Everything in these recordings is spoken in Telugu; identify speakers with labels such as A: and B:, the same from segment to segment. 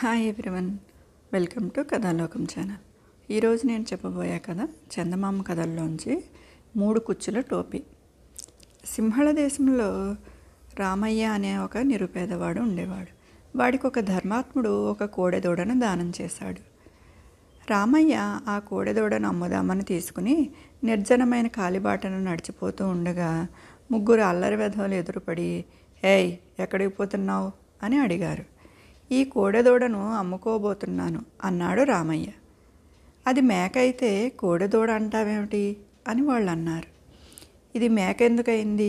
A: Hi everyone, welcome to Kathalokam channel. ఈరోజు నేను చెప్పబోయే కథ చందమామ కథల్లోంచి 3 కుచ్చుల టోపీ. సింహళ దేశంలో రామయ్య అనే ఒక నిరుపేదవాడు ఉండేవాడు. వాడికి ఒక ధర్మాత్ముడు ఒక కోడెదూడను దానం చేశాడు. రామయ్య ఆ కోడెదూడను అమ్ముదామని తీసుకుని నిర్జనమైన కాలిబాటను నడిచిపోతూ ఉండగా 3 అల్లరి వెధవలు ఎదురుపడి, "ఏయ్, ఎక్కడికి పోతున్నావు?" అని అడిగారు. "ఈ కోడెదూడను అమ్ముకోబోతున్నాను" అన్నాడు రామయ్య. "అది మేక అయితే కోడెదూడ అంటావేమిటి?" అని వాళ్ళు అన్నారు. "ఇది మేక ఎందుకయింది?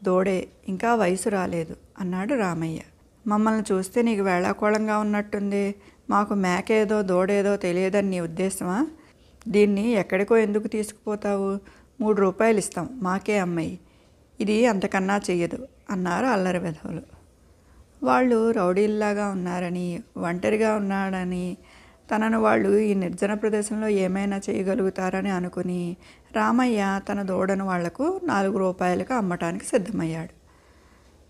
A: దూడే, ఇంకా వయసు రాలేదు" అన్నాడు రామయ్య. "మమ్మల్ని చూస్తే నీకు వేళాకోళంగా ఉన్నట్టుంది. మాకు మేక ఏదో దూడేదో తెలియదని నీ ఉద్దేశమా? దీన్ని ఎక్కడికో ఎందుకు తీసుకుపోతావు? 3 రూపాయలు ఇస్తాం, మాకే అమ్మాయి. ఇది అంతకన్నా చెయ్యదు" అన్నారు అల్లరి వెధవలు. వాళ్ళు రౌడీల్లాగా ఉన్నారని, ఒంటరిగా ఉన్నాడని, తనను వాళ్ళు ఈ నిర్జన ప్రదేశంలో ఏమైనా చేయగలుగుతారని అనుకుని రామయ్య తన దూడను వాళ్లకు 4 రూపాయలకు అమ్మటానికి సిద్ధమయ్యాడు.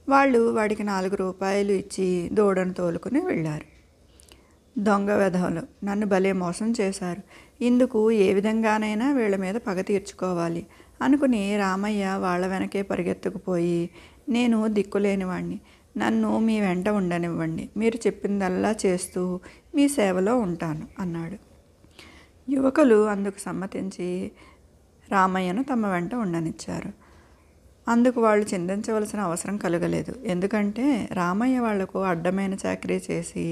A: వాళ్ళు వాడికి 4 రూపాయలు ఇచ్చి దూడను తోలుకుని వెళ్ళారు. "దొంగ వెధవలు నన్ను భలే మోసం చేశారు. ఇందుకు ఏ విధంగానైనా వీళ్ళ మీద పగ తీర్చుకోవాలి" అనుకుని రామయ్య వాళ్ళ వెనకే పరిగెత్తుకుపోయి, "నేను దిక్కులేనివాణ్ణి, నన్ను మీ వెంట ఉండనివ్వండి. మీరు చెప్పిందల్లా చేస్తూ మీ సేవలో ఉంటాను" అన్నాడు. యువకులు అందుకు సమ్మతించి రామయ్యను తమ వెంట ఉండనిచ్చారు. అందుకు వాళ్ళు చింతించవలసిన అవసరం కలగలేదు. ఎందుకంటే రామయ్య వాళ్లకు అడ్డమైన చాకరీ చేసి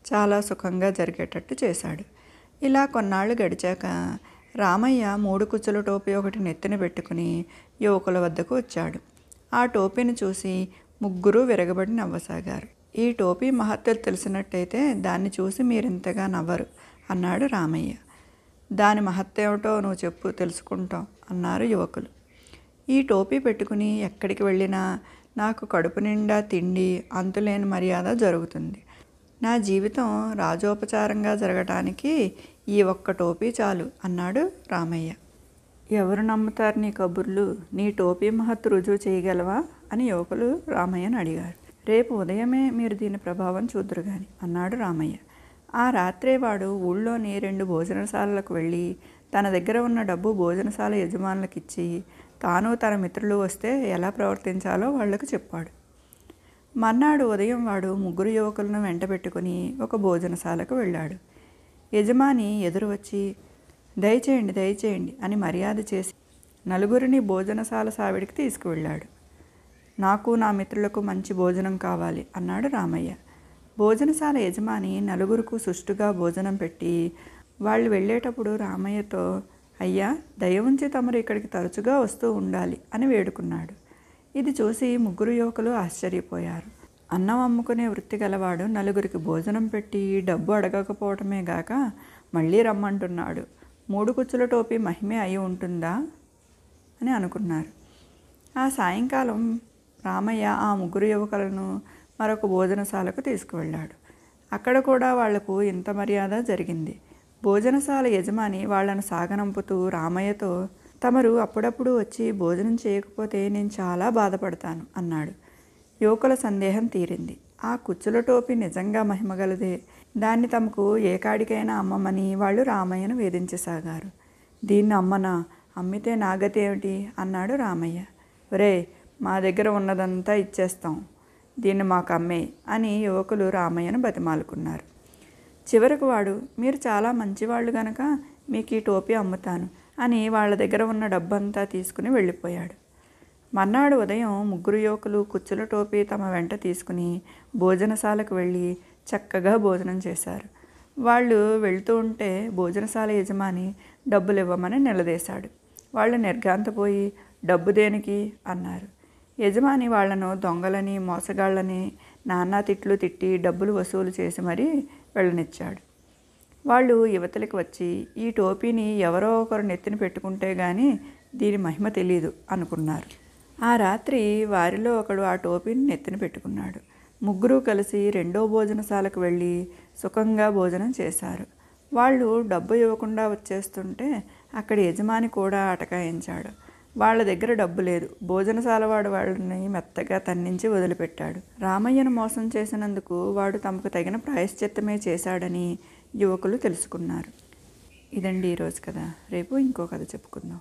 A: చాలా సుఖంగా జరిగేటట్టు చేశాడు. ఇలా కొన్నాళ్ళు గడిచాక రామయ్య 3 కుచ్చుల టోపీ ఒకటి నెత్తిన పెట్టుకుని యువకుల వద్దకు వచ్చాడు. ఆ టోపీని చూసి 3 విరగబడి నవ్వసాగారు. "ఈ టోపీ మహత్తలు తెలిసినట్టయితే దాన్ని చూసి మీరింతగా నవ్వరు" అన్నాడు రామయ్య. "దాని మహత్తేమిటో నువ్వు చెప్పు, తెలుసుకుంటాం" అన్నారు యువకులు. "ఈ టోపీ పెట్టుకుని ఎక్కడికి వెళ్ళినా నాకు కడుపు నిండా తిండి, అంతులేని మర్యాద జరుగుతుంది. నా జీవితం రాజోపచారంగా జరగటానికి ఈ ఒక్క టోపీ చాలు" అన్నాడు రామయ్య. "ఎవరు నమ్ముతారు నీ కబుర్లు? నీ టోపీ మహత్తు రుజువు చేయగలవా?" అని యువకులు రామయ్యను అడిగారు. "రేపు ఉదయమే మీరు దీని ప్రభావం చూద్దురు గాని" అన్నాడు రామయ్య. ఆ రాత్రే వాడు ఊళ్ళోని 2 భోజనశాలలకు వెళ్ళి తన దగ్గర ఉన్న డబ్బు భోజనశాల యజమానులకిచ్చి తాను తన మిత్రులు వస్తే ఎలా ప్రవర్తించాలో వాళ్లకు చెప్పాడు. మర్నాడు ఉదయం వాడు 3 యువకులను వెంట పెట్టుకుని ఒక భోజనశాలకు వెళ్ళాడు. యజమాని ఎదురు వచ్చి, దయచేయండి దయచేయండి" అని మర్యాద చేసి 4 భోజనశాల సావిడికి తీసుకువెళ్ళాడు. "నాకు నా మిత్రులకు మంచి భోజనం కావాలి" అన్నాడు రామయ్య. భోజనశాల యజమాని 4 సుష్టుగా భోజనం పెట్టి వాళ్ళు వెళ్ళేటప్పుడు రామయ్యతో, "అయ్యా, దయ ఉంచి తమరు ఇక్కడికి తరచుగా వస్తూ ఉండాలి" అని వేడుకున్నాడు. ఇది చూసి 3 యువకులు ఆశ్చర్యపోయారు. అన్నం అమ్ముకునే వృత్తి గలవాడు 4 భోజనం పెట్టి డబ్బు అడగకపోవటమే గాక మళ్ళీ రమ్మంటున్నాడు. 3 కుచ్చుల టోపీ మహిమే అయి ఉంటుందా అని అనుకున్నారు. ఆ సాయంకాలం రామయ్య ఆ 3 యువకులను మరొక భోజనశాలకు తీసుకువెళ్ళాడు. అక్కడ కూడా వాళ్లకు ఇంత మర్యాద జరిగింది. భోజనశాల యజమాని వాళ్లను సాగనంపుతూ రామయ్యతో, "తమరు అప్పుడప్పుడు వచ్చి భోజనం చేయకపోతే నేను చాలా బాధపడతాను" అన్నాడు. యువకుల సందేహం తీరింది. ఆ కుచ్చుల టోపీ నిజంగా మహిమగలదే. దాన్ని తమకు ఏ కాడికైనా అమ్మమని వాళ్ళు రామయ్యను వేధించసాగారు. "దీన్ని అమ్మనా? అమ్మితే నాగతి ఏమిటి?" అన్నాడు రామయ్య. "ఒరే, మా దగ్గర ఉన్నదంతా ఇచ్చేస్తాం, దీన్ని మాకు అమ్మే" అని యువకులు రామయ్యను బతిమాలుకున్నారు. చివరకు వాడు, "మీరు చాలా మంచివాళ్ళు గనక మీకు ఈ టోపీ అమ్ముతాను" అని వాళ్ళ దగ్గర ఉన్న డబ్బంతా తీసుకుని వెళ్ళిపోయాడు. మర్నాడు ఉదయం 3 యువకులు కుచ్చుల టోపీ తమ వెంట తీసుకుని భోజనశాలకు వెళ్ళి చక్కగా భోజనం చేశారు. వాళ్ళు వెళ్తూ ఉంటే భోజనశాల యజమాని డబ్బులు ఇవ్వమని నిలదీశాడు. వాళ్ళు నిర్ఘాంతపోయి, "డబ్బు దేనికి?" అన్నారు. యజమాని వాళ్లను దొంగలని, మోసగాళ్ళని నానా తిట్లు తిట్టి డబ్బులు వసూలు చేసి మరీ వెళ్ళనిచ్చాడు. వాళ్ళు యువతలకు వచ్చి, "ఈ టోపీని ఎవరో ఒకరు నెత్తిన పెట్టుకుంటే గాని దీని మహిమ తెలీదు" అనుకున్నారు. ఆ రాత్రి వారిలో ఒకడు ఆ టోపీని నెత్తిన పెట్టుకున్నాడు. 3 కలిసి 2వ భోజనశాలకు వెళ్ళి సుఖంగా భోజనం చేశారు. వాళ్ళు డబ్బు ఇవ్వకుండా వచ్చేస్తుంటే అక్కడి యజమాని కూడా అటకాయించాడు. వాళ్ళ దగ్గర డబ్బు లేదు. భోజనశాల వాడు వాళ్ళని మెత్తగా తన్నించి వదిలిపెట్టాడు. రామయ్యను మోసం చేసినందుకు వాడు తమకు తగిన ప్రాయశ్చిత్తమే చేశాడని యువకులు తెలుసుకున్నారు. ఇదండి ఈరోజు కథ. రేపు ఇంకో కథ చెప్పుకుందాం.